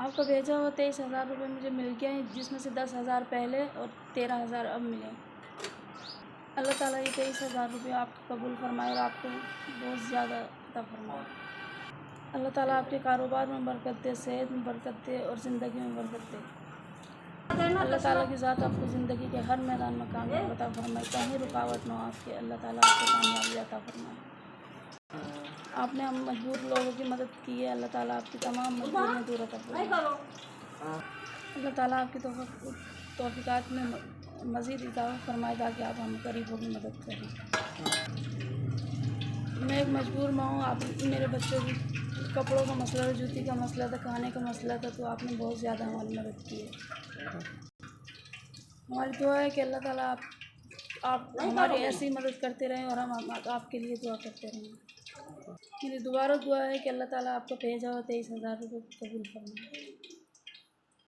आपका भेजा हुआ 23,000 रुपये मुझे मिल गए हैं, जिसमें से 10,000 पहले और 13,000 अब मिले। अल्लाह ताला ये 23,000 रुपये आपको कबूल फरमाए और आपको बहुत ज़्यादा अता फरमाए। अल्लाह ताला आपके कारोबार में बरकत दे, सेहत में बरकत दे और ज़िंदगी में बरकत दे। अल्लाह ताला की ज़ात आपको ज़िंदगी के हर मैदान में कामयाब अता फरमाए, कहीं रुकावट न हो आपकी। अल्लाह ताला आपको कामयाबी अता फरमाए। आपने हम मजबूर लोगों की मदद की है, अल्लाह ताला आपकी तमाम मजबूरियाँ दूर अता फरमाए। अल्लाह ताला आपकी तौफ़ीक़ात में मज़ीद इज़ाफ़ा फरमाए ताकि आप हम गरीबों की मदद करें। मैं एक मजबूर माँ हूँ, आप मेरे बच्चों की कपड़ों का मसला था, जूती का मसला था, खाने का मसला था, तो आपने बहुत ज़्यादा हमारी मदद की है। हमारी दुआ है कि अल्लाह ताला आप हमारी ऐसी मदद करते रहें और हम आपके लिए दुआ करते रहें। मेरी दोबारा दुआ है कि अल्लाह ताला आपका भेजा हुआ 23,000 रुपये कबूल फरमाए।